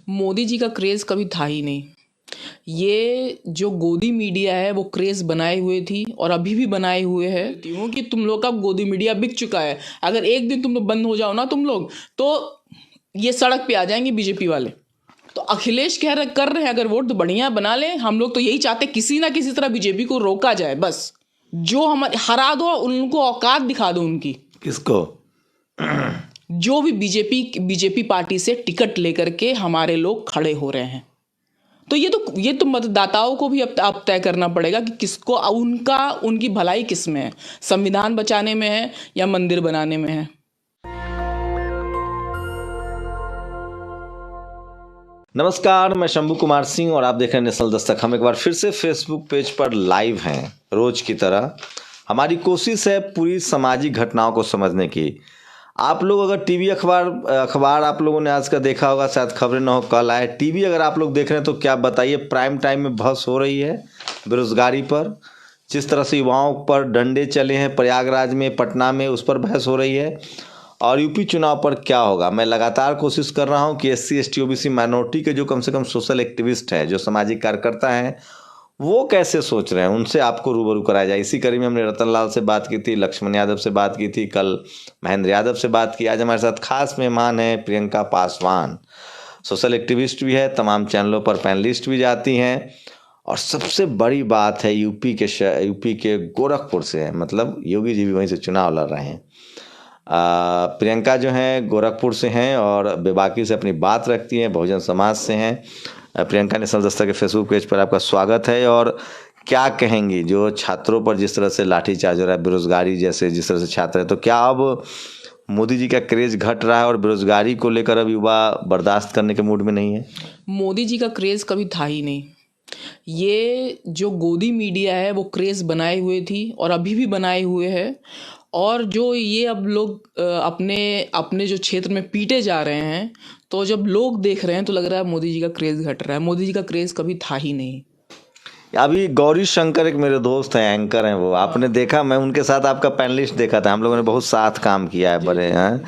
मोदी जी का क्रेज़ कभी था ही नहीं। ये जो गोदी मीडिया है वो क्रेज़ बनाए हुए थी और अभी भी बनाए हुए है कि तुम लोग का गोदी मीडिया बिक चुका है। अगर एक दिन तुम लोग बंद हो जाओ ना तुम लोग, तो ये सड़क पे आ जाएंगे बीजेपी वाले। तो अखिलेश कर रहे हैं, अगर वोट तो बढ़िया बना लें। हम लोग तो यही चाहते किसी ना किसी तरह बीजेपी को रोका जाए, बस जो हमारे हरा दो, उनको औकात दिखा दो उनकी। किसको? जो भी बीजेपी पार्टी से टिकट लेकर के हमारे लोग खड़े हो रहे हैं, तो ये तो मतदाताओं को भी अब तय करना पड़ेगा कि किसको उनकी भलाई किस में है, संविधान बचाने में है या मंदिर बनाने में है। नमस्कार, मैं शंभू कुमार सिंह और आप देख रहे हैं नेशनल दस्तक। हम एक बार फिर से फेसबुक पेज पर लाइव हैं रोज की तरह। हमारी कोशिश है पूरी सामाजिक घटनाओं को समझने की। आप लोग अगर टीवी अखबार आप लोगों ने आज का देखा होगा, शायद खबरें ना हो कल आए। टीवी अगर आप लोग देख रहे हैं तो क्या बताइए, प्राइम टाइम में बहस हो रही है बेरोजगारी पर। जिस तरह से युवाओं पर डंडे चले हैं प्रयागराज में, पटना में, उस पर बहस हो रही है। और यूपी चुनाव पर क्या होगा, मैं लगातार कोशिश कर रहा हूं कि SC ST OBC माइनॉरिटी के जो कम से कम सोशल एक्टिविस्ट हैं, जो सामाजिक कार्यकर्ता हैं, वो कैसे सोच रहे हैं, उनसे आपको रूबरू कराया जाए। इसी कड़ी में हमने रतन लाल से बात की थी, लक्ष्मण यादव से बात की थी, कल महेंद्र यादव से बात की। आज हमारे साथ खास मेहमान है प्रियंका पासवान, सोशल एक्टिविस्ट भी है, तमाम चैनलों पर पैनलिस्ट भी जाती हैं। और सबसे बड़ी बात है यूपी के गोरखपुर से है, मतलब योगी जी भी वहीं से चुनाव लड़ रहे हैं। प्रियंका जो हैं गोरखपुर से हैं और बेबाकी से अपनी बात रखती हैं, बहुजन समाज से हैं। प्रियंका, नेशनल दस्तक के फेसबुक पेज पर आपका स्वागत है। और क्या कहेंगी जो छात्रों पर जिस तरह से लाठीचार्ज हो रहा है, बेरोजगारी जैसे जिस तरह से छात्र है, तो क्या अब मोदी जी का क्रेज घट रहा है और बेरोजगारी को लेकर अब युवा बर्दाश्त करने के मूड में नहीं है? मोदी जी का क्रेज़ कभी था ही नहीं। ये जो गोदी मीडिया है वो क्रेज़ बनाए हुए थी और अभी भी बनाए हुए है। और जो ये अब लोग अपने अपने जो क्षेत्र में पीटे जा रहे हैं, तो जब लोग देख रहे हैं तो लग रहा है मोदी जी का क्रेज़ घट रहा है। मोदी जी का क्रेज़ कभी था ही नहीं। अभी गौरी शंकर एक मेरे दोस्त हैं, एंकर हैं वो, आपने देखा, मैं उनके साथ आपका पैनलिस्ट देखा था, हम लोगों ने बहुत साथ काम किया है बड़े हैं।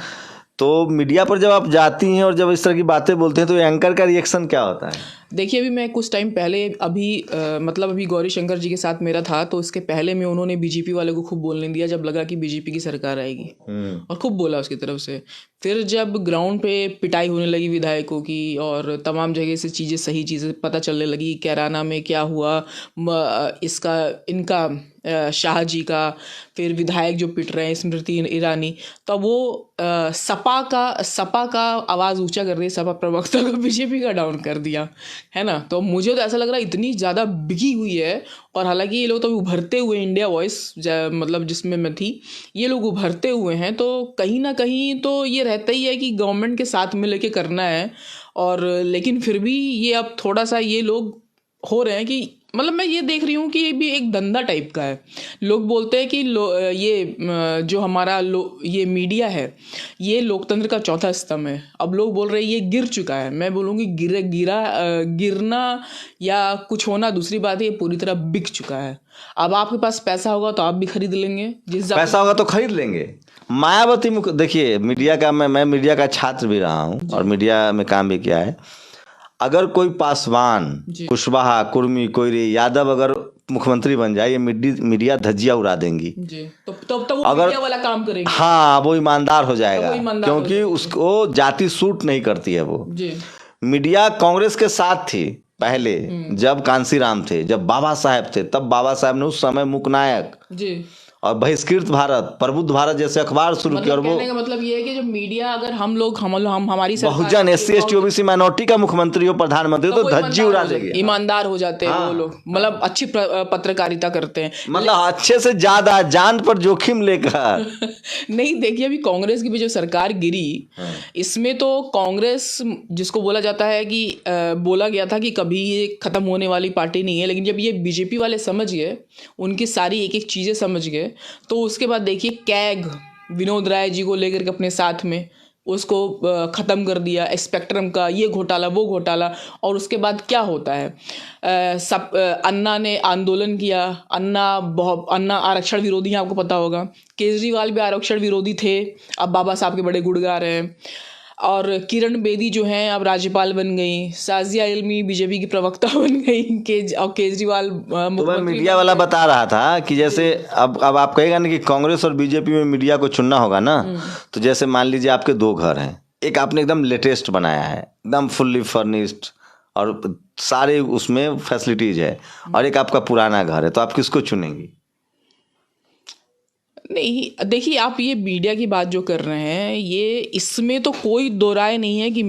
तो मीडिया पर जब आप जाती हैं और जब इस तरह की बातें बोलते हैं तो एंकर का रिएक्शन क्या होता है? देखिए, अभी मैं कुछ टाइम पहले अभी गौरी शंकर जी के साथ मेरा था, तो इसके पहले में उन्होंने बीजेपी वाले को खूब बोलने दिया जब लगा कि बीजेपी की सरकार आएगी, और खूब बोला उसकी तरफ से। फिर जब ग्राउंड पे पिटाई होने लगी विधायकों की और तमाम जगह से सही चीज़ें पता चलने लगी, कैराना में क्या हुआ, इनका शाह जी का, फिर विधायक जो पिट रहे हैं स्मृति ईरानी, तो वो सपा का आवाज़ ऊंचा कर रही है, सपा प्रवक्ता को बीजेपी का डाउन कर दिया है ना। तो मुझे तो ऐसा लग रहा है इतनी ज़्यादा बिकी हुई है। और हालांकि ये लोग तो उभरते हुए, इंडिया वॉइस मतलब जिसमें मैं थी, ये लोग उभरते हुए हैं, तो कहीं ना कहीं तो ये रहता ही है कि गवर्नमेंट के साथ में लेके करना है। और लेकिन फिर भी ये अब थोड़ा सा ये लोग हो रहे हैं कि मतलब मैं ये देख रही हूँ कि ये भी एक धंधा टाइप का है। लोग बोलते हैं कि जो हमारा ये मीडिया है ये लोकतंत्र का चौथा स्तंभ है। अब लोग बोल रहे हैं ये गिर चुका है। मैं बोलूँगी गिरना या कुछ होना दूसरी बात है, ये पूरी तरह बिक चुका है। अब आपके पास पैसा होगा तो आप भी खरीद लेंगे, पैसा होगा तो खरीद लेंगे। मायावती देखिए, मीडिया का मैं मीडिया का छात्र भी रहा हूँ और मीडिया में काम भी किया है। अगर कोई पासवान, कुशवाहा, कुर्मी, कोयरी, यादव अगर मुख्यमंत्री बन जाए, ये मीडिया धज्जियां उड़ा देंगी जी। तो वो अगर मीडिया वाला काम करेंगे, हाँ, वो ईमानदार हो जाएगा, क्योंकि उसको जाति सूट नहीं करती है वो जी। मीडिया कांग्रेस के साथ थी पहले, जब कांसीराम थे, जब बाबा साहेब थे, तब बाबा साहेब ने उस समय मुकनायक जी और बहिष्कृत भारत, प्रबुद्ध भारत जैसे अखबार शुरू किया। और वो कहने का मतलब ये है कि जो मीडिया, अगर हम हमारी बहुजन SC ST OBC माइनॉरिटी का मुख्यमंत्री हो, प्रधानमंत्री, तो धज्जी उड़ा देंगे, ईमानदार हो जाते हैं वो लोग, मतलब अच्छी पत्रकारिता करते हैं, मतलब अच्छे से ज्यादा जान पर जोखिम लेकर नहीं। देखिए, अभी कांग्रेस की भी जो सरकार गिरी, इसमें तो कांग्रेस जिसको बोला जाता है कि बोला गया था कि कभी ये खत्म होने वाली पार्टी नहीं है, लेकिन जब ये बीजेपी वाले समझ गए, उनकी सारी एक एक चीजें समझ गए, तो उसके बाद देखिए कैग विनोद राय जी को लेकर के अपने साथ में उसको ख़त्म कर दिया, स्पेक्ट्रम का ये घोटाला वो घोटाला। और उसके बाद क्या होता है, अन्ना ने आंदोलन किया, अन्ना आरक्षण विरोधी हैं, आपको पता होगा। केजरीवाल भी आरक्षण विरोधी थे, अब बाबा साहब के बड़े गुण गा रहे हैं। और किरण बेदी जो हैं अब राज्यपाल बन गई, साजिया इल्मी बीजेपी की प्रवक्ता बन गई, और केजरीवाल तो मैं मुख्यमंत्री मीडिया वाला बता रहा था कि जैसे अब आप कहेगा ना कि कांग्रेस और बीजेपी में मीडिया को चुनना होगा ना, तो जैसे मान लीजिए आपके दो घर हैं, एक आपने एकदम लेटेस्ट बनाया है, एकदम फुल्ली फर्निश्ड और सारे उसमें फैसिलिटीज है, और एक आपका पुराना घर है, तो आप किसको चुनेंगी? नहीं, देखिए आप ये मीडिया की बात जो कर रहे हैं, ये इसमें तो कोई दो राय नहीं है कि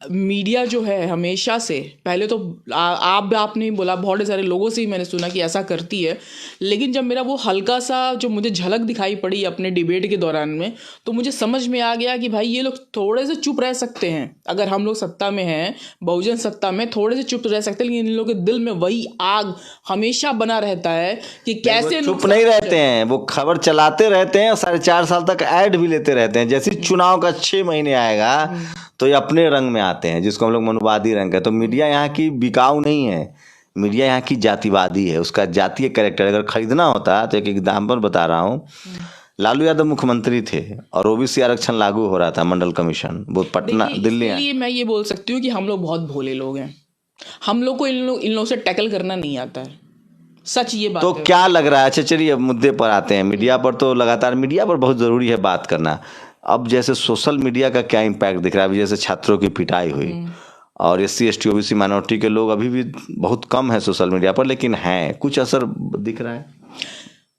मीडिया जो है हमेशा से पहले तो आपने बोला, बहुत सारे लोगों से ही मैंने सुना कि ऐसा करती है, लेकिन जब मेरा वो हल्का सा जो मुझे झलक दिखाई पड़ी अपने डिबेट के दौरान में, तो मुझे समझ में आ गया कि भाई ये लोग थोड़े से चुप रह सकते हैं, अगर हम लोग सत्ता में हैं, बहुजन सत्ता में थोड़े से चुप रह सकते हैं, लेकिन इन लोगों के दिल में वही आग हमेशा बना रहता है कि कैसे चुप नहीं रहते हैं, वो खबर चलाते रहते हैं, 4.5 साल तक ऐड भी लेते रहते हैं। जैसे चुनाव का 6 महीने आएगा तो ये अपने रंग में आते हैं, जिसको हम लोग मनुवादी रंग है। तो मीडिया यहाँ की बिकाऊ नहीं है, मीडिया यहाँ की जातिवादी है, उसका जातीय कैरेक्टर अगर खरीदना होता तो एक एग्जाम्पल बता रहा हूँ। लालू यादव मुख्यमंत्री थे और ओबीसी आरक्षण लागू हो रहा था, मंडल कमीशन, वो पटना दिल्ली है। इसलिए मैं ये बोल सकती हूँ कि हम लोग बहुत भोले लोग हैं, हम लोग को इन लोगों से टैकल करना नहीं आता है, सच ये बात तो है। क्या लग रहा है? अच्छा चलिए अब मुद्दे पर आते हैं। मीडिया पर तो लगातार, मीडिया पर बहुत ज़रूरी है बात करना। अब जैसे सोशल मीडिया का क्या इम्पैक्ट दिख रहा है? अभी जैसे छात्रों की पिटाई हुई, और SC ST OBC माइनॉरिटी के लोग अभी भी बहुत कम है सोशल मीडिया पर, लेकिन हैं, कुछ असर दिख रहा है?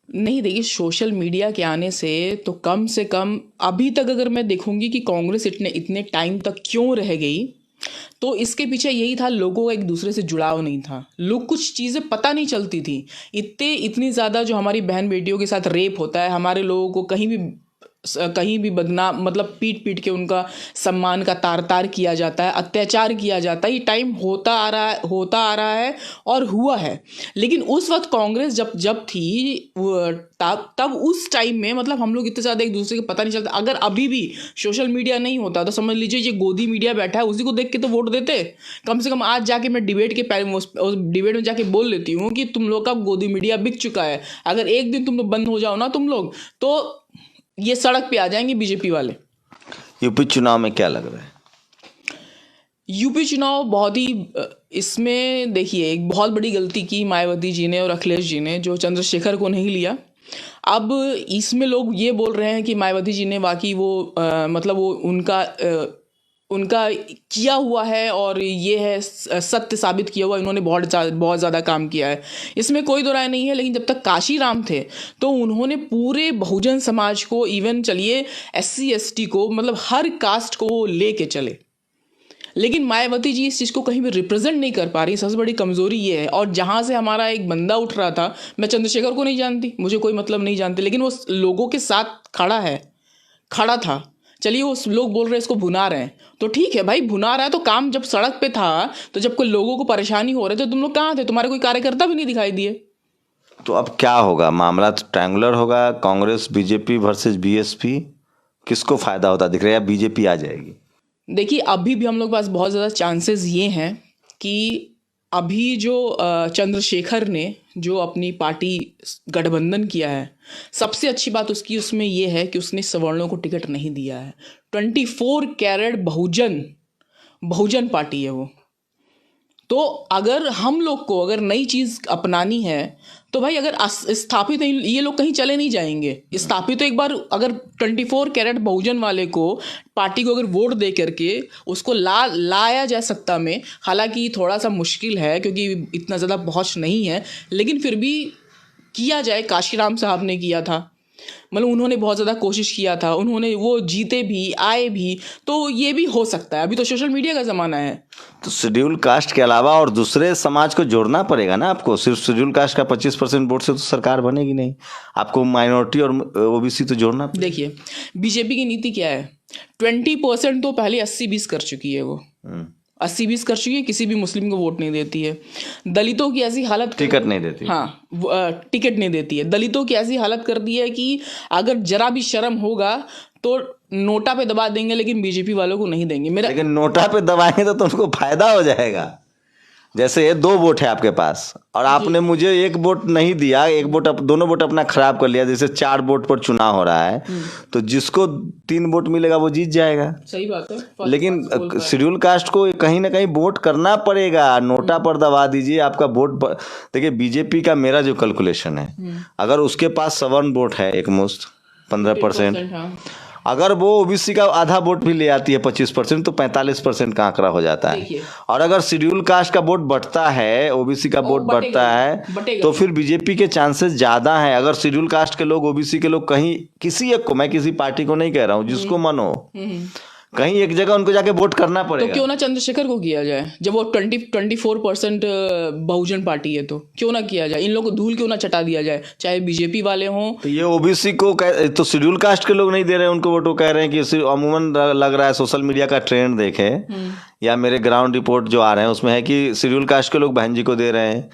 नहीं, देखिए सोशल मीडिया के आने से कम अभी तक अगर मैं देखूंगी कि कांग्रेस इतने टाइम तक क्यों रह गई, तो इसके पीछे यही था, लोगों का एक दूसरे से जुड़ाव नहीं था, लोग कुछ चीज़ें पता नहीं चलती थी। इतनी ज़्यादा जो हमारी बहन बेटियों के साथ रेप होता है, हमारे लोगों को कहीं भी बदनाम, मतलब पीट के उनका सम्मान का तार किया जाता है, अत्याचार किया जाता है, ये टाइम होता आ रहा है और हुआ है। लेकिन उस वक्त कांग्रेस जब थी, तब उस टाइम में मतलब हम लोग इतने ज़्यादा एक दूसरे को पता नहीं चलता। अगर अभी भी सोशल मीडिया नहीं होता तो समझ लीजिए ये गोदी मीडिया बैठा है, उसी को देख के तो वोट देते। कम से कम आज जाके मैं डिबेट में जाके बोल लेती हूँ कि तुम लोग का गोदी मीडिया बिक चुका है, अगर एक दिन तुम लोग बंद हो जाओ ना तुम लोग, तो ये सड़क पे आ जाएंगे बीजेपी वाले। यूपी चुनाव में क्या लग रहा है? यूपी चुनाव बहुत ही इसमें देखिए एक बहुत बड़ी गलती की मायावती जी ने और अखिलेश जी ने, जो चंद्रशेखर को नहीं लिया। अब इसमें लोग ये बोल रहे हैं कि मायावती जी ने वाकई वो मतलब वो उनका किया हुआ है और ये है सत्य साबित किया हुआ, इन्होंने बहुत ज़्यादा काम किया है, इसमें कोई दो राय नहीं है। लेकिन जब तक काशी राम थे तो उन्होंने पूरे बहुजन समाज को, इवन चलिए SC ST को, मतलब हर कास्ट को वो ले के चले। लेकिन मायावती जी इस चीज़ को कहीं भी रिप्रेजेंट नहीं कर पा रही, सबसे बड़ी कमज़ोरी ये है। और जहाँ से हमारा एक बंदा उठ रहा था, मैं चंद्रशेखर को नहीं जानती, मुझे कोई मतलब नहीं जानती, लेकिन वो लोगों के साथ खड़ा था। चलिए वो लोग बोल रहे हैं इसको भुना रहे हैं, तो ठीक है भाई, भुना रहा है तो काम जब सड़क पे था, तो जब कोई लोगों को परेशानी हो रहे थे, तुम लोग कहाँ थे? तुम्हारे कोई कार्यकर्ता भी नहीं दिखाई दिए। तो अब क्या होगा? मामला तो ट्रायंगुलर होगा, कांग्रेस BJP वर्सेस BSP, किसको फायदा होता दिख रहा है, या BJP आ जाएगी? देखिए अभी भी हम लोग के पास बहुत ज़्यादा चांसेस ये हैं कि अभी जो चंद्रशेखर ने जो अपनी पार्टी गठबंधन किया है, सबसे अच्छी बात उसमें ये है कि उसने सवर्णों को टिकट नहीं दिया है। 24 कैरेट बहुजन पार्टी है वो। तो अगर हम लोग को अगर नई चीज़ अपनानी है तो भाई, अगर स्थापित नहीं, ये लोग कहीं चले नहीं जाएंगे। स्थापित तो एक बार अगर 24 कैरेट बहुजन वाले को, पार्टी को अगर वोट दे करके उसको लाया जाए सत्ता में, हालांकि थोड़ा सा मुश्किल है क्योंकि इतना ज़्यादा पहुंच नहीं है, लेकिन फिर भी किया जाए। काशीराम साहब ने किया था, मतलब उन्होंने बहुत ज़्यादा कोशिश किया था, उन्होंने वो जीते भी, आए भी, तो ये भी हो सकता है। अभी तो सोशल मीडिया का ज़माना है। तो शेड्यूल कास्ट के अलावा और दूसरे समाज को जोड़ना पड़ेगा ना आपको। सिर्फ शेड्यूल कास्ट का 25% वोट से तो सरकार बनेगी नहीं, आपको माइनॉरिटी और OBC तो जोड़ना पड़ेगा। देखिए बीजेपी की नीति क्या है, 20% तो पहले 80-20 कर चुकी है वो, 80-20 कर चुकी है, किसी भी मुस्लिम को वोट नहीं देती है। दलितों की ऐसी हालत, टिकट नहीं देती। हाँ, टिकट नहीं देती है। दलितों की ऐसी हालत कर दी है कि अगर जरा भी शर्म होगा तो नोटा पे दबा देंगे, लेकिन बीजेपी वालों को नहीं देंगे। लेकिन नोटा पे दबाएंगे तो तुमको फायदा हो जाएगा। जैसे ये 2 वोट है आपके पास और आपने मुझे 1 वोट नहीं दिया, 1 वोट दोनों वोट अपना खराब कर लिया, जैसे 4 वोट पर चुनाव हो रहा है, तो जिसको 3 वोट मिलेगा वो जीत जाएगा। सही बात है। लेकिन शेड्यूल कास्ट को कहीं ना कहीं वोट करना पड़ेगा, नोटा पर दबा दीजिए आपका वोट। देखिए बीजेपी का मेरा जो कैलकुलेशन है, अगर उसके पास 7 वोट है, एक मुश्त 15%, हाँ। अगर वो ओबीसी का आधा वोट भी ले आती है 25%, तो 45% का आंकड़ा हो जाता है। देखिए। और अगर शेड्यूल कास्ट का वोट बढ़ता है, ओबीसी का वोट बढ़ता है, तो फिर बीजेपी के चांसेस ज्यादा हैं। अगर शेड्यूल कास्ट के लोग, ओबीसी के लोग कहीं किसी एक को, मैं किसी पार्टी को नहीं कह रहा हूँ, जिसको मन हो, कहीं एक जगह उनको जाके वोट करना तो पड़ेगा। क्यों ना चंद्रशेखर को किया जाए, जब वो 24% बहुजन पार्टी है, तो क्यों ना किया जाए, इन लोगों को धूल क्यों ना चटा दिया जाए, चाहे बीजेपी वाले हों। तो ये ओबीसी को तो शेड्यूल कास्ट के लोग नहीं दे रहे हैं उनको वोट, वो कह रहे हैं कि अमूमन लग रहा है, सोशल मीडिया का ट्रेंड देखे या मेरे ग्राउंड रिपोर्ट जो आ रहे हैं उसमें है कि शेड्यूल कास्ट के लोग बहन जी को दे रहे हैं,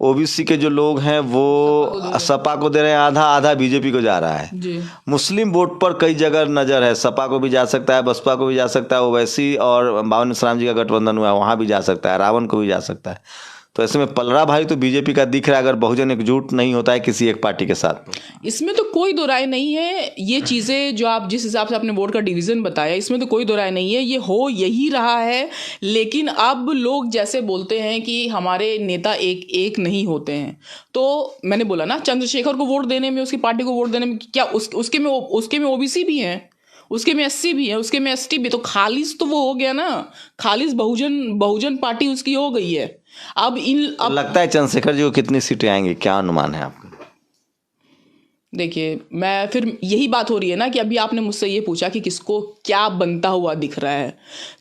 ओबीसी के जो लोग हैं वो सपा को दे रहे हैं, आधा आधा बीजेपी को जा रहा है जी। मुस्लिम वोट पर कई जगह नजर है, सपा को भी जा सकता है, बसपा को भी जा सकता है, ओवैसी और बावन मिश्राम जी का गठबंधन हुआ है वहाँ भी जा सकता है, रावण को भी जा सकता है। तो ऐसे में पलड़ा भाई तो बीजेपी का दिख रहा है, अगर बहुजन एकजुट नहीं होता है किसी एक पार्टी के साथ। इसमें तो कोई दो राय नहीं है। ये चीज़ें जो आप जिस हिसाब से आपने वोट का डिवीज़न बताया, इसमें तो कोई दो राय नहीं है, ये हो यही रहा है। लेकिन अब लोग जैसे बोलते हैं कि हमारे नेता एक एक नहीं होते हैं, तो मैंने बोला ना, चंद्रशेखर को वोट देने में, उसकी पार्टी को वोट देने में क्या उसके में ओबीसी भी हैं, उसके में एससी भी है, उसके में एसटी भी, तो खालिस तो वो हो गया ना, खालिस बहुजन पार्टी उसकी हो गई है। अब लगता है चंद्रशेखर जी को कितनी सीटें आएंगी, क्या अनुमान है आपका? देखिए, मैं फिर यही बात हो रही है ना कि अभी आपने मुझसे ये पूछा कि किसको क्या बनता हुआ दिख रहा है,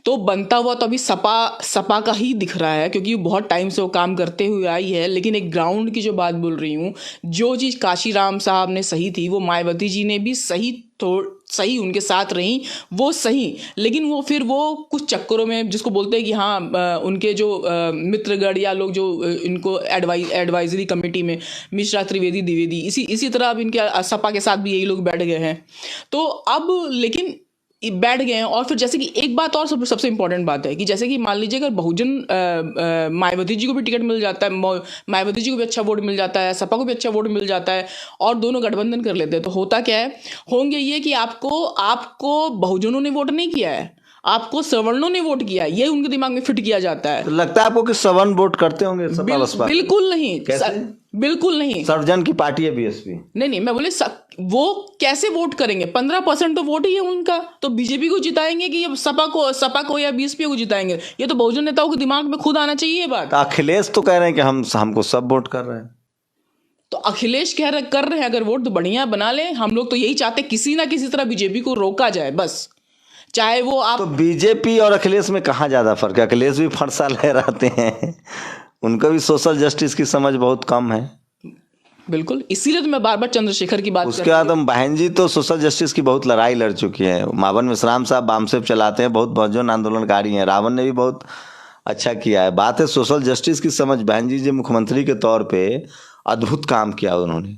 तो बनता हुआ तो अभी सपा का ही दिख रहा है, क्योंकि बहुत टाइम से वो काम करते हुए आई है। लेकिन एक ग्राउंड की जो बात बोल रही हूँ, जो चीज़ काशीराम साहब ने सही थी, वो मायावती जी ने भी सही उनके साथ रही, वो सही। लेकिन वो फिर वो कुछ चक्करों में, जिसको बोलते हैं कि हाँ, उनके जो मित्रगण या लोग जो इनको एडवाइजरी कमेटी में, मिश्रा, त्रिवेदी, द्विवेदी, इसी तरह अब इनके सपा के साथ भी यही लोग बैठ गए हैं। तो अब लेकिन बैठ गए हैं। और फिर जैसे कि एक बात और सबसे इंपॉर्टेंट बात है कि जैसे कि मान लीजिए अगर बहुजन मायावती जी को भी टिकट मिल जाता है, मायावती जी को भी अच्छा वोट मिल जाता है, सपा को भी अच्छा वोट मिल जाता है, और दोनों गठबंधन कर लेते हैं, तो होता क्या है, होंगे ये कि आपको बहुजनों ने वोट नहीं किया है, आपको सवर्णों ने वोट किया है, ये उनके दिमाग में फिट किया जाता है। तो लगता है आपको कि सवर्ण वोट करते होंगे सपा बसपा? बिल्कुल नहीं, बिल्कुल नहीं। सर्वजन की पार्टी है बीएसपी। नहीं, मैं बोले वो कैसे वोट करेंगे? 15% तो वोट ही है उनका, तो बीजेपी को जिताएंगे कि ये सपा को या बीएसपी को जिताएंगे? ये तो बहुजन नेताओं के दिमाग में खुद आना चाहिए ये बात। अखिलेश तो कह रहे हैं कि हमको सब वोट कर रहे हैं। तो अखिलेश कर रहे हैं, अगर वोट तो बढ़िया बना ले। हम लोग तो यही चाहते, किसी ना किसी तरह बीजेपी को रोका जाए, बस। चाहे वो आप तो बीजेपी और अखिलेश में कहाँ ज्यादा फर्क है? अखिलेश भी फरसा लहराते हैं, उनको भी सोशल जस्टिस की समझ बहुत कम है। बिल्कुल, इसीलिए तो मैं बार बार चंद्रशेखर की बात उसके बाद हम बहन जी तो सोशल जस्टिस की बहुत लड़ाई लड़ चुकी है। मावन मिश्राम साहब बामसेप चलाते हैं, बहुत बहुजन आंदोलनकारी हैं। रावण ने भी बहुत अच्छा किया है। बात है सोशल जस्टिस की समझ। बहन जी जो मुख्यमंत्री के तौर पे अद्भुत काम किया उन्होंने,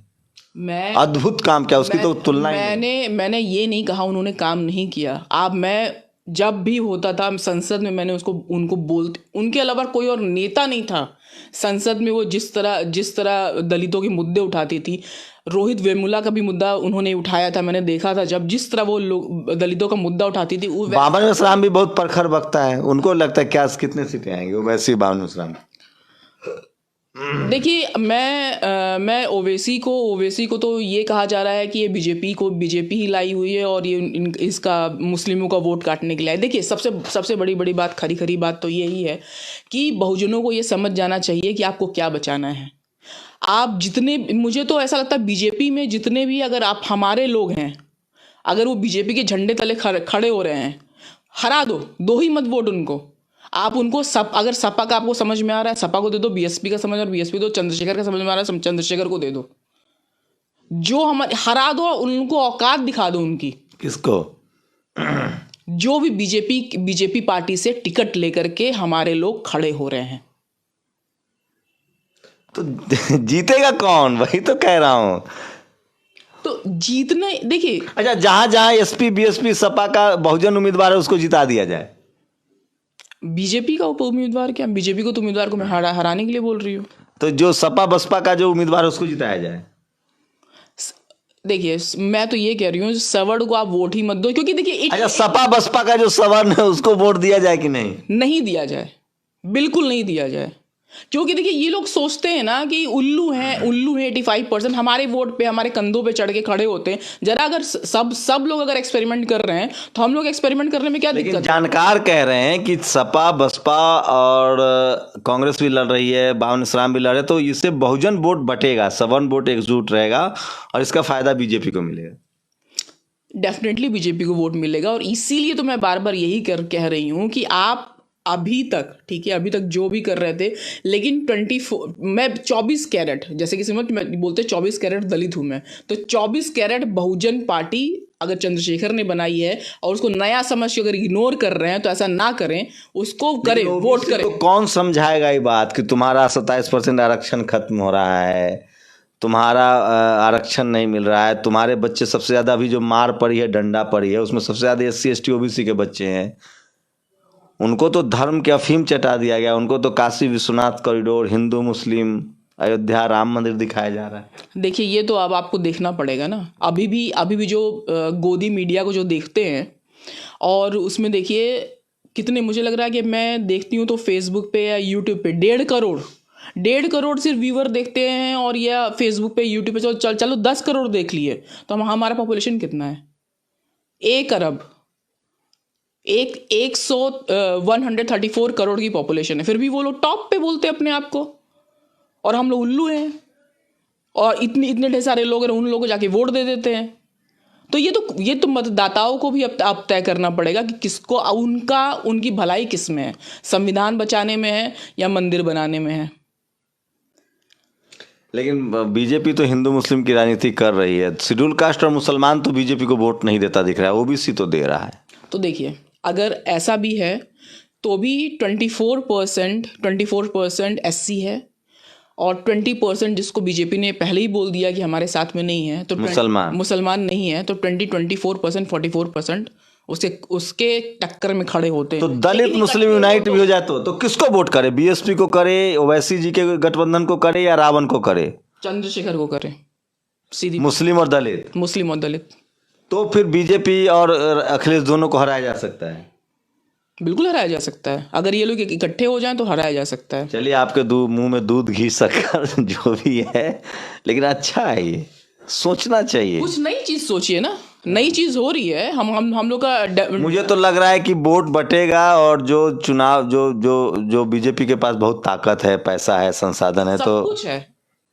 अद्भुत काम किया, उसकी तो तुलना ही नहीं। मैंने ये नहीं कहा उन्होंने काम नहीं किया। मैं जब भी होता था संसद में, मैंने उनको बोलते, उनके अलावा कोई और नेता नहीं था संसद में। वो जिस तरह दलितों के मुद्दे उठाती थी, रोहित वेमुला का भी मुद्दा उन्होंने उठाया था, मैंने देखा था। जब जिस तरह वो लोग दलितों का मुद्दा उठाती थी, वो बावन मिश्राम भी बहुत प्रखर वक्ता है। उनको लगता है क्या कितने सीटें आएंगे, वो वैसे ही बावन मिश्राम। देखिए, मैं ओवैसी को तो ये कहा जा रहा है कि ये बीजेपी ही लाई हुई है, और ये इसका मुस्लिमों का वोट काटने के लिए है। देखिए, सबसे बड़ी बात, खरी बात तो यही है कि बहुजनों को ये समझ जाना चाहिए कि आपको क्या बचाना है। आप मुझे तो ऐसा लगता है बीजेपी में जितने भी, अगर आप हमारे लोग हैं, अगर वो बीजेपी के झंडे तले खड़े हो रहे हैं, हरा दो ही मत वोट उनको। आप उनको अगर सपा का आपको समझ में आ रहा है, सपा को दे दो। बीएसपी का समझ, और बीएसपी दो। चंद्रशेखर का समझ में आ रहा है, चंद्रशेखर को दे दो। जो हमारे हरा दो, उनको औकात दिखा दो उनकी। किसको? जो भी बीजेपी पार्टी से टिकट लेकर के हमारे लोग खड़े हो रहे हैं। तो जीतेगा कौन? वही तो कह रहा हूं। तो जीतने, देखिए, अच्छा, जहां एसपी बीएसपी सपा का बहुजन उम्मीदवार है उसको जिता दिया जाए, बीजेपी का उप उम्मीदवार क्या, बीजेपी को तो उम्मीदवार को मैं हराने के लिए बोल रही हूँ। तो जो सपा बसपा का जो उम्मीदवार है उसको जिताया जाए। देखिए मैं तो ये कह रही हूँ सवर्ण को आप वोट ही मत दो, क्योंकि देखिए अच्छा, सपा बसपा का जो सवर्ण है उसको वोट दिया जाए कि नहीं? नहीं दिया जाए, बिल्कुल नहीं दिया जाए। क्योंकि देखिए ये लोग सोचते हैं ना कि उल्लू हैं 85%, हमारे वोट पे हमारे कंधों पे चढ़ के खड़े होते हैं। जरा अगर सब लोग अगर एक्सपेरिमेंट कर रहे हैं तो हम लोग एक्सपेरिमेंट करने में क्या लेकिन दिक्कत है? जानकार कह रहे हैं कि सपा बसपा और कांग्रेस भी लड़ रही है, बावन इस्लाम भी लड़ रहे हैं, तो इससे बहुजन वोट बटेगा, सवर्ण वोट एकजुट रहेगा और इसका फायदा बीजेपी को मिलेगा। डेफिनेटली बीजेपी को वोट मिलेगा, और इसीलिए तो मैं बार बार यही कह रही हूँ कि आप अभी तक, ठीक है, अभी तक जो भी कर रहे थे, लेकिन 24 मैं 24 कैरेट, जैसे कि समझ मैं बोलते 24 कैरेट दलित हूँ मैं, तो 24 कैरेट बहुजन पार्टी अगर चंद्रशेखर ने बनाई है और उसको नया समझ के अगर इग्नोर कर रहे हैं तो ऐसा ना करें, उसको करें, वोट करें। तो कौन समझाएगा ये बात कि तुम्हारा 27% आरक्षण खत्म हो रहा है, तुम्हारा आरक्षण नहीं मिल रहा है, तुम्हारे बच्चे सबसे ज्यादा अभी जो मार पड़ी है, डंडा पड़ी है, उसमें सबसे ज्यादा SC ST OBC के बच्चे हैं, उनको तो धर्म के अफीम चटा दिया गया, उनको तो काशी विश्वनाथ कॉरिडोर, हिंदू मुस्लिम अयोध्या राम मंदिर दिखाया जा रहा है। देखिए ये तो अब आपको देखना पड़ेगा ना, अभी भी जो गोदी मीडिया को जो देखते हैं, और उसमें देखिए कितने, मुझे लग रहा है कि मैं देखती हूँ तो फेसबुक पे या यूट्यूब पे 1.5 करोड़ सिर्फ व्यूवर देखते हैं, और या फेसबुक पे यूट्यूब पे चलो 10 करोड़ देख लिए, तो हमारा पॉपुलेशन कितना है? 1 अरब, 134 करोड़ की पॉपुलेशन है, फिर भी वो लोग टॉप पे बोलते हैं अपने आप को, और हम लोग उल्लू हैं, और इतने ढेर सारे लोग हैं, उन लोगों को जाके वोट दे देते हैं। तो ये तो मतदाताओं को भी अब तय करना पड़ेगा कि किसको, उनकी भलाई किस में है, संविधान बचाने में है या मंदिर बनाने में है। लेकिन बीजेपी तो हिंदू मुस्लिम की राजनीति कर रही है, शेड्यूल कास्ट और मुसलमान तो बीजेपी को वोट नहीं देता दिख रहा है, OBC तो दे रहा है। तो देखिए अगर ऐसा भी है तो भी 24% SC है, और 20% जिसको बीजेपी ने पहले ही बोल दिया कि हमारे साथ में नहीं है, तो मुसलमान नहीं है, तो 24% 44% उसके टक्कर में खड़े होते हैं। तो दलित मुस्लिम यूनाइट भी हो जाए तो किसको वोट करे? BSP को करे, ओवैसी जी के गठबंधन को करे, या रावण को करे? चंद्रशेखर को करे, सीधी। मुस्लिम और दलित। तो फिर बीजेपी और अखिलेश दोनों को हराया जा सकता है। बिल्कुल हराया जा सकता है, अगर ये लोग इकट्ठे हो जाएं तो हराया जा सकता है। चलिए, आपके मुंह में दूध घी शक्कर जो भी है, लेकिन अच्छा है, ये सोचना चाहिए, कुछ नई चीज सोचिए ना, नई चीज हो रही है। हम लोग का मुझे तो लग रहा है कि वोट बटेगा, और जो चुनाव जो बीजेपी के पास बहुत ताकत है, पैसा है, संसाधन है, तो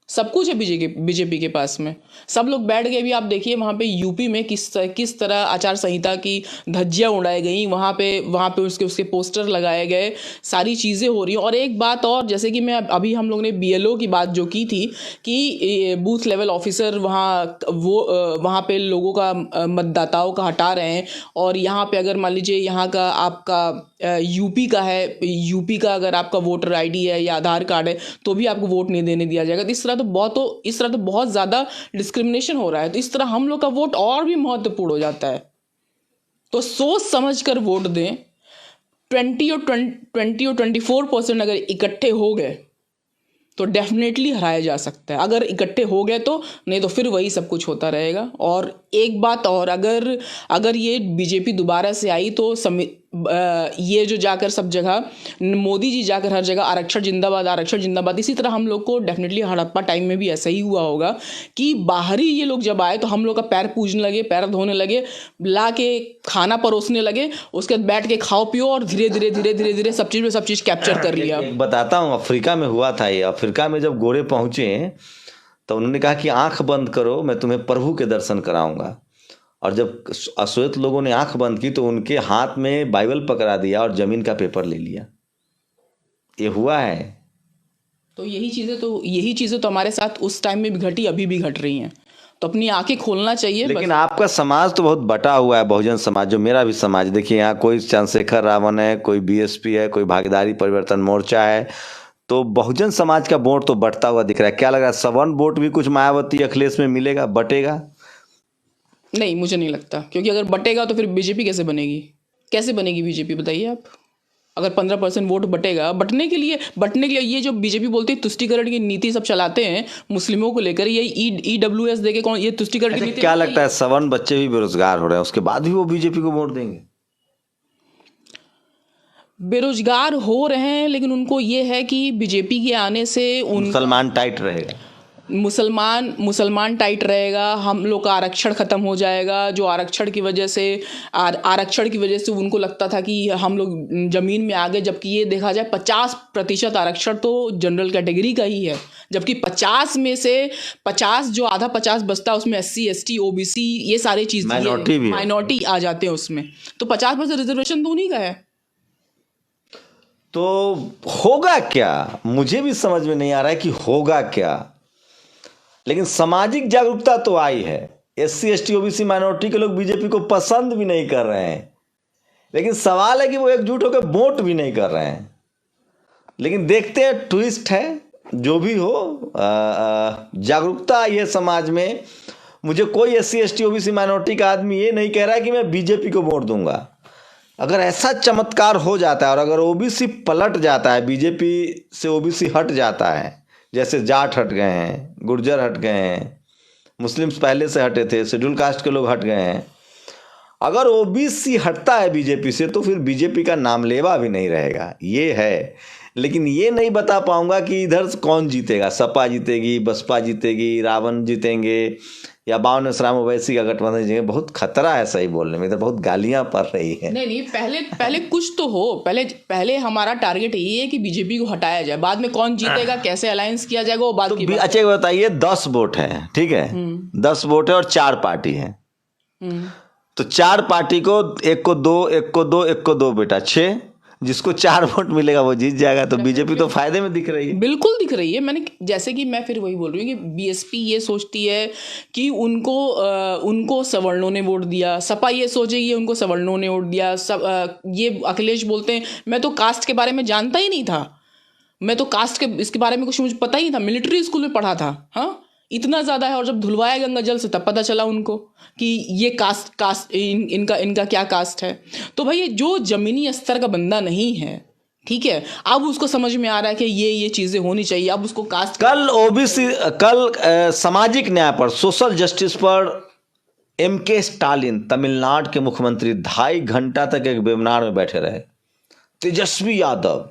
सब कुछ है बीजेपी के पास में। सब लोग बैठ गए। भी आप देखिए वहाँ पे यूपी में किस तरह आचार संहिता की धज्जियाँ उड़ाई गई, वहाँ पे उसके पोस्टर लगाए गए, सारी चीज़ें हो रही हैं। और एक बात और, जैसे कि मैं अभी हम लोग ने BLO की बात जो की थी कि बूथ लेवल ऑफिसर वहाँ पे लोगों का, मतदाताओं का हटा रहे हैं, और यहाँ पे अगर मान लीजिए यहाँ का आपका यूपी का है, यूपी का अगर आपका वोटर ID है या आधार कार्ड है तो भी आपको वोट नहीं देने दिया जाएगा। तो इस तरह तो बहुत ज़्यादा डिस्क्रिमिनेशन हो रहा है। तो इस तरह हम लोग का वोट और भी महत्वपूर्ण हो जाता है। तो सोच समझ कर वोट दें। 20 और 24% अगर इकट्ठे हो गए तो डेफिनेटली हराया जा सकता है, अगर इकट्ठे हो गए तो, नहीं तो फिर वही सब कुछ होता रहेगा। और एक बात और, अगर ये बीजेपी दोबारा से आई तो ये जो जाकर सब जगह मोदी जी जाकर हर जगह आरक्षण जिंदाबाद, इसी तरह हम लोग को डेफिनेटली हड़प्पा टाइम में भी ऐसा ही हुआ होगा कि बाहरी ये लोग जब आए तो हम लोग का पैर पूजने लगे, पैर धोने लगे, ला के खाना परोसने लगे, उसके बाद बैठ के खाओ पियो, और धीरे धीरे सब चीज़ कैप्चर कर लिया। बताता हूँ, अफ्रीका में हुआ था ये। अफ्रीका में जब गोरे पहुंचे तो उन्होंने कहा कि आंख बंद करो, मैं तुम्हें प्रभु के दर्शन कराऊंगा। और जब अश्वेत लोगों ने आंख बंद की तो उनके हाथ में बाइबल पकड़ा दिया और जमीन का पेपर ले लिया। ये हुआ है। तो यही चीज़ें तो हमारे साथ उस टाइम में भी घटी, अभी भी घट रही हैं। तो अपनी आंखें खोलना चाहिए। लेकिन आपका समाज तो बहुत बटा हुआ है, बहुजन समाज, जो मेरा भी समाज। देखिए, यहाँ कोई चंद्रशेखर रावण है, कोई BSP है, कोई भागीदारी परिवर्तन मोर्चा है, तो बहुजन समाज का वोट तो बढ़ता हुआ दिख रहा है। क्या लग रहा है, सवर्ण वोट भी कुछ मायावती अखिलेश में मिलेगा, बटेगा? नहीं, मुझे नहीं लगता, क्योंकि अगर बटेगा तो फिर बीजेपी कैसे बनेगी बीजेपी, बताइए आप। अगर 15% वोट बटने के लिए ये जो बीजेपी बोलती है तुष्टीकरण की नीति सब चलाते हैं मुस्लिमों को लेकर, ये EWS देके कौन ये तुष्टीकरण की नीति? क्या लगता है सवर्ण बच्चे भी बेरोजगार हो रहे हैं, उसके बाद भी वो बीजेपी को वोट देंगे? बेरोजगार हो रहे हैं, लेकिन उनको ये है कि बीजेपी के आने से मुसलमान टाइट रहेगा, मुसलमान टाइट रहेगा, हम लोग का आरक्षण खत्म हो जाएगा। जो आरक्षण की वजह से उनको लगता था कि हम लोग जमीन में आ गए, जबकि ये देखा जाए 50% आरक्षण तो जनरल कैटेगरी का ही है, जबकि 50 में से 50 जो आधा 50 बचता है उसमें SC ST OBC ये सारी चीज माइनॉरिटी आ जाते हैं उसमें, तो 50% रिजर्वेशन तो उन्हीं का है। तो होगा क्या, मुझे भी समझ में नहीं आ रहा है कि होगा क्या। लेकिन सामाजिक जागरूकता तो आई है, SC ST OBC माइनॉरिटी के लोग बीजेपी को पसंद भी नहीं कर रहे हैं, लेकिन सवाल है कि वो एकजुट होकर वोट भी नहीं कर रहे हैं। लेकिन देखते हैं, ट्विस्ट है, जो भी हो जागरूकता आई है समाज में। मुझे कोई SC ST OBC माइनॉरिटी का आदमी ये नहीं कह रहा है कि मैं बीजेपी को वोट दूंगा। अगर ऐसा चमत्कार हो जाता है और अगर OBC पलट जाता है, बीजेपी से OBC हट जाता है, जैसे जाट हट गए हैं, गुर्जर हट गए हैं, मुस्लिम्स पहले से हटे थे, शेड्यूल कास्ट के लोग हट गए हैं, अगर OBC हटता है बीजेपी से तो फिर बीजेपी का नाम लेवा भी नहीं रहेगा, ये है। लेकिन ये नहीं बता पाऊंगा कि इधर से कौन जीतेगा, सपा जीतेगी, बसपा जीतेगी, रावण जीतेंगे या बावन राम ओवैसी का गठबंधन जीतेंगे। बहुत खतरा है सही बोलने में, इधर बहुत गालियां पड़ रही है। नहीं, पहले कुछ तो हो, पहले हमारा टारगेट यही है कि बीजेपी को हटाया जाए, बाद में कौन जीतेगा, कैसे अलायंस किया जाएगा वो बात की बात। अच्छा बताइए, 10 वोट है, ठीक है, 10 वोट है और 4 पार्टी है, तो 4 पार्टी को एक को दो बेटा 6, जिसको 4 वोट मिलेगा वो जीत जाएगा। तो बीजेपी तो फायदे में दिख रही है, बिल्कुल दिख रही है। मैंने जैसे कि मैं फिर वही बोल रही हूँ कि BSP ये सोचती है कि उनको सवर्णों ने वोट दिया, सपा ये सोचेगी उनको सवर्णों ने वोट दिया। ये अखिलेश बोलते हैं मैं तो कास्ट के बारे में जानता ही नहीं था, मैं तो कास्ट के इसके बारे में कुछ मुझे पता ही नहीं था, मिलिट्री स्कूल में पढ़ा था, हाँ इतना ज़्यादा है। और जब धुलवाया गंगा जल से तब पता चला उनको कि ये कास्ट इनका क्या कास्ट है। तो भाई जो ज़मीनी स्तर का बंदा नहीं है, ठीक है, अब उसको समझ में आ रहा है कि ये चीज़ें होनी चाहिए, अब उसको कास्ट। कल OBC सामाजिक न्याय पर, सोशल जस्टिस पर MK स्टालिन तमिलनाडु के मुख्यमंत्री 2.5 घंटा तक एक वेबिनार में बैठे रहे। तेजस्वी यादव,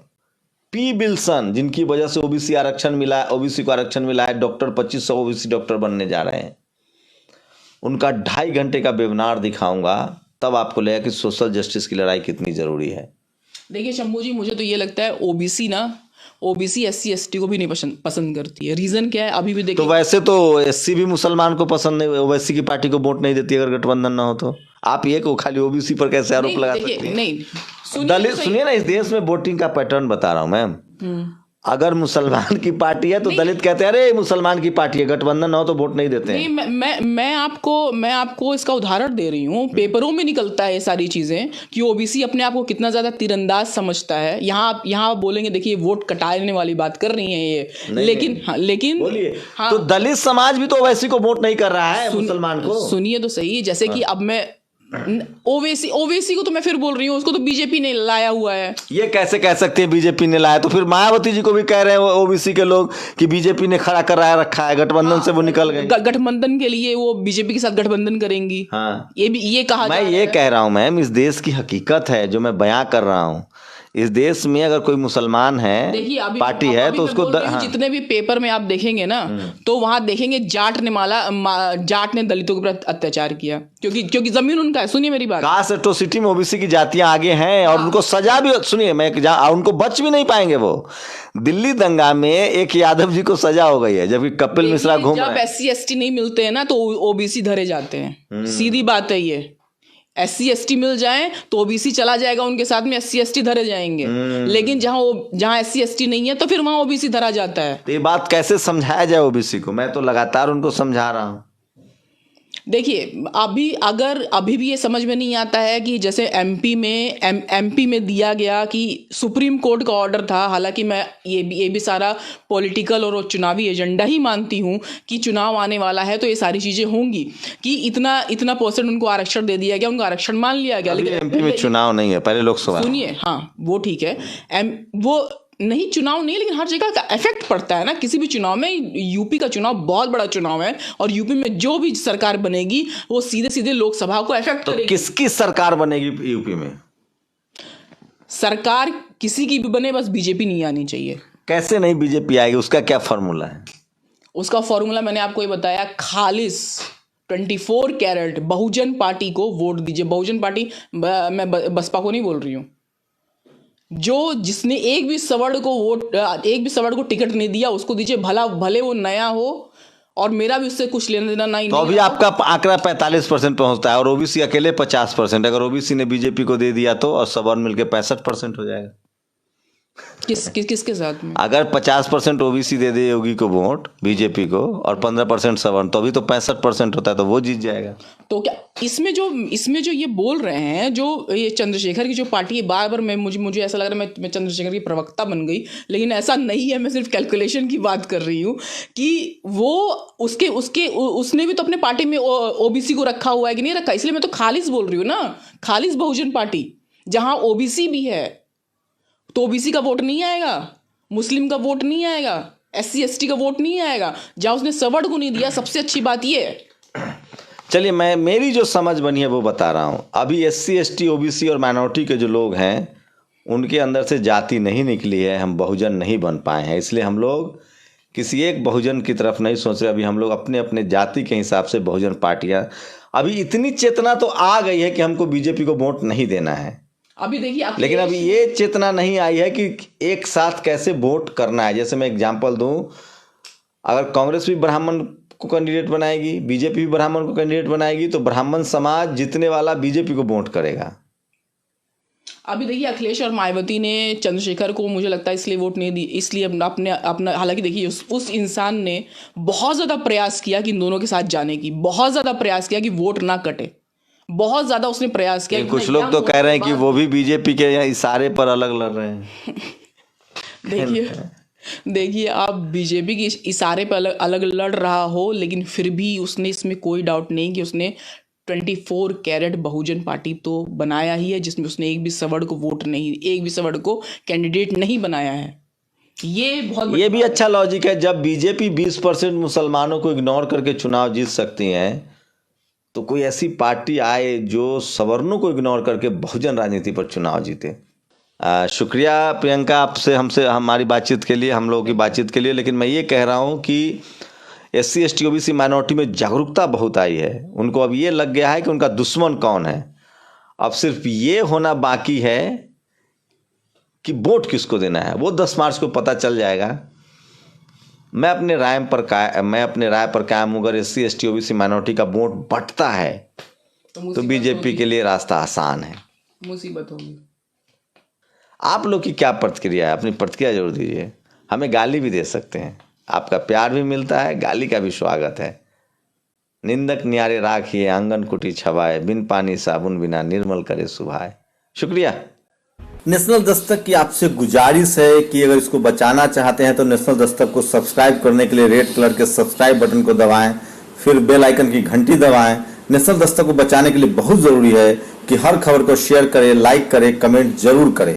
P विल्सन, जिनकी वजह से OBC आरक्षण मिला है, OBC को आरक्षण मिला है, डॉक्टर 2500 OBC डॉक्टर बनने जा रहे हैं, उनका 2.5 घंटे का वेबिनार दिखाऊंगा, तब आपको लगेगा कि सोशल जस्टिस की लड़ाई कितनी जरूरी है। देखिए शंभू जी, मुझे तो ये लगता है OBC SC ST को भी नहीं पसंद करती है। रीजन क्या है अभी भी देखिए। तो वैसे तो SC भी मुसलमान को पसंद नहीं, OBC की पार्टी को वोट नहीं देती अगर गठबंधन ना हो तो। आप ये को खाली OBC पर कैसे आरोप लगा सकते हैं? नहीं, सुनिए ना, इस देश में वोटिंग का पैटर्न बता रहा हूं मैम। अगर मुसलमान की पार्टी है तो दलित कहते हैं अरे मुसलमान की पार्टी है, गठबंधन ना हो तो वोट नहीं देते हैं। नहीं, मैं आपको इसका उदाहरण दे रही हूँ। पेपरों में निकलता है ये सारी चीजें कि OBC अपने आप को कितना ज्यादा तीरंदाज समझता है। यहाँ बोलेंगे देखिए वोट कटाने वाली बात कर रही है ये, लेकिन बोलिए। हाँ, तो दलित समाज भी तो OBC को वोट नहीं कर रहा है, मुसलमान को। सुनिए तो सही, जैसे कि अब मैं OBC को तो मैं फिर बोल रही हूँ, उसको तो बीजेपी ने लाया हुआ है। ये कैसे कह सकते हैं बीजेपी ने लाया? तो फिर मायावती जी को भी कह रहे हैं OBC के लोग कि बीजेपी ने खड़ा कराया रखा है, गठबंधन से वो निकल गए। गठबंधन के लिए वो बीजेपी के साथ गठबंधन करेंगी। हाँ, ये कहा मैं ये कह रहा हूँ मैम, इस देश की हकीकत है जो मैं बयां कर रहा हूँ। इस देश में अगर कोई मुसलमान है, पार्टी है, तो उसको जितने भी पेपर में आप देखेंगे ना, तो वहां देखेंगे जाट ने दलितों के प्रति अत्याचार किया, क्योंकि जमीन उनका है। सुनिए मेरी बात, कास्ट एट्रोसिटी में OBC की जातियां आगे हैं और उनको सजा भी, सुनिए उनको बच भी नहीं पाएंगे। वो दिल्ली दंगा में एक यादव जी को सजा हो गई है, जबकि कपिल मिश्रा घूम रहे हैं। जब SC ST नहीं मिलते हैं ना तो OBC धरे जाते हैं, सीधी बात है ये। SC ST मिल जाए तो OBC चला जाएगा उनके साथ में, SC ST धरे जाएंगे। लेकिन जहां SC ST नहीं है तो फिर वहां OBC धरा जाता है। तो ये बात कैसे समझाया जाए OBC को? मैं तो लगातार उनको समझा रहा हूं। देखिए अभी भी ये समझ में नहीं आता है कि जैसे एमपी में दिया गया कि सुप्रीम कोर्ट का ऑर्डर था, हालांकि मैं ये भी सारा पॉलिटिकल और चुनावी एजेंडा ही मानती हूँ कि चुनाव आने वाला है तो ये सारी चीज़ें होंगी कि इतना परसेंट उनको आरक्षण दे दिया गया, उनका आरक्षण मान लिया गया। लेकिन एमपी में चुनाव नहीं है, पहले लोकसभा। सुनिए, हाँ वो ठीक है, वो नहीं चुनाव नहीं, लेकिन हर जगह का इफेक्ट पड़ता है ना किसी भी चुनाव में। यूपी का चुनाव बहुत बड़ा चुनाव है और यूपी में जो भी सरकार बनेगी वो सीधे सीधे लोकसभा को इफेक्ट करेगी। किसकी सरकार बनेगी यूपी में? सरकार किसी की भी बने, बस बीजेपी नहीं आनी चाहिए। कैसे नहीं बीजेपी आएगी? उसका क्या फॉर्मूला है? उसका फॉर्मूला मैंने आपको ये बताया, खालिस 24 कैरेट बहुजन पार्टी को वोट दीजिए। बहुजन पार्टी, मैं बसपा को नहीं बोल रही हूँ। जिसने एक भी सवर्ण को टिकट नहीं दिया उसको दीजिए, भले वो नया हो और मेरा भी उससे कुछ लेना देना नहीं। तो अभी आपका आंकड़ा 45% पहुंचता है और ओबीसी अकेले 50%। अगर ओबीसी ने बीजेपी को दे दिया तो और सवर्ण मिलकर 65% हो जाएगा। किसके साथ में? अगर 50% ओबीसी दे दे योगी को वोट, बीजेपी को, और 15% सवर्ण, तो अभी तो 65% होता है, तो वो जीत जाएगा। तो क्या इसमें जो ये बोल रहे हैं, जो ये चंद्रशेखर की जो पार्टी है, बार बार मुझे ऐसा लग रहा है मैं चंद्रशेखर की प्रवक्ता बन गई, लेकिन ऐसा नहीं है। मैं सिर्फ कैलकुलेशन की बात कर रही हूँ कि वो उसने भी तो अपने पार्टी में ओबीसी को रखा हुआ है कि नहीं रखा। इसलिए मैं तो खालिस बोल रही हूँ ना, खालिस बहुजन पार्टी, जहाँ ओबीसी भी है तो ओबीसी का वोट नहीं आएगा, मुस्लिम का वोट नहीं आएगा, SC ST का वोट नहीं आएगा। जहाँ उसने सवर्ण को नहीं दिया, सबसे अच्छी बात ये है। चलिए, मेरी जो समझ बनी है वो बता रहा हूँ। अभी SC ST OBC और माइनॉरिटी के जो लोग हैं उनके अंदर से जाति नहीं निकली है, हम बहुजन नहीं बन पाए हैं। इसलिए हम लोग किसी एक बहुजन की तरफ नहीं सोच रहे। अभी हम लोग अपने अपने जाति के हिसाब से बहुजन पार्टियाँ, अभी इतनी चेतना तो आ गई है कि हमको बीजेपी को वोट नहीं देना है। अभी देखिए, लेकिन अभी ये चेतना नहीं आई है कि एक साथ कैसे वोट करना है। जैसे मैं एग्जांपल दूं, अगर कांग्रेस भी ब्राह्मण को कैंडिडेट बनाएगी, बीजेपी भी ब्राह्मण को कैंडिडेट बनाएगी, तो ब्राह्मण समाज जीतने वाला बीजेपी को वोट करेगा। अभी देखिए, अखिलेश और मायावती ने चंद्रशेखर को मुझे लगता है इसलिए वोट नहीं दी, इसलिए अपना हालांकि देखिए उस इंसान ने बहुत ज़्यादा प्रयास किया कि इन दोनों के साथ जाने की, बहुत ज़्यादा प्रयास किया कि वोट ना कटे, बहुत ज़्यादा उसने प्रयास किया। कुछ लोग तो कह रहे हैं कि वो भी बीजेपी के इशारे पर अलग लड़ रहे हैं। देखिए आप बीजेपी के इशारे पर अलग लड़ रहा हो, लेकिन फिर भी उसने, इसमें कोई डाउट नहीं कि उसने 24 कैरेट बहुजन पार्टी तो बनाया ही है, जिसमें उसने एक भी सवर्ण को कैंडिडेट नहीं बनाया है। ये भी अच्छा लॉजिक है। जब बीजेपी 20% मुसलमानों को इग्नोर करके चुनाव जीत सकती है, तो कोई ऐसी पार्टी आए जो सवर्णों को इग्नोर करके बहुजन राजनीति पर चुनाव जीते। शुक्रिया प्रियंका, आपसे हमारी बातचीत के लिए, हम लोगों की बातचीत के लिए। लेकिन मैं ये कह रहा हूँ कि SC ST OBC माइनॉरिटी में जागरूकता बहुत आई है। उनको अब ये लग गया है कि उनका दुश्मन कौन है। अब सिर्फ ये होना बाकी है कि वोट किसको देना है। वो 10 मार्च को पता चल जाएगा। मैं अपने राय पर कायम हूँ। अगर SC ST OBC माइनॉरिटी का वोट बंटता है तो बीजेपी के लिए रास्ता आसान है। मुसीबत होगी। आप लोग की क्या प्रतिक्रिया है? अपनी प्रतिक्रिया जरूर दीजिए। हमें गाली भी दे सकते हैं, आपका प्यार भी मिलता है, गाली का भी स्वागत है। निंदक न्यारे राखिए, आंगन कुटी छवाए, बिन पानी साबुन बिना निर्मल करे सुभाए। शुक्रिया। नेशनल दस्तक की आपसे गुजारिश है कि अगर इसको बचाना चाहते हैं तो नेशनल दस्तक को सब्सक्राइब करने के लिए रेड कलर के सब्सक्राइब बटन को दबाएं, फिर बेल आइकन की घंटी दबाएं। नेशनल दस्तक को बचाने के लिए बहुत जरूरी है कि हर खबर को शेयर करें, लाइक करें, कमेंट जरूर करें।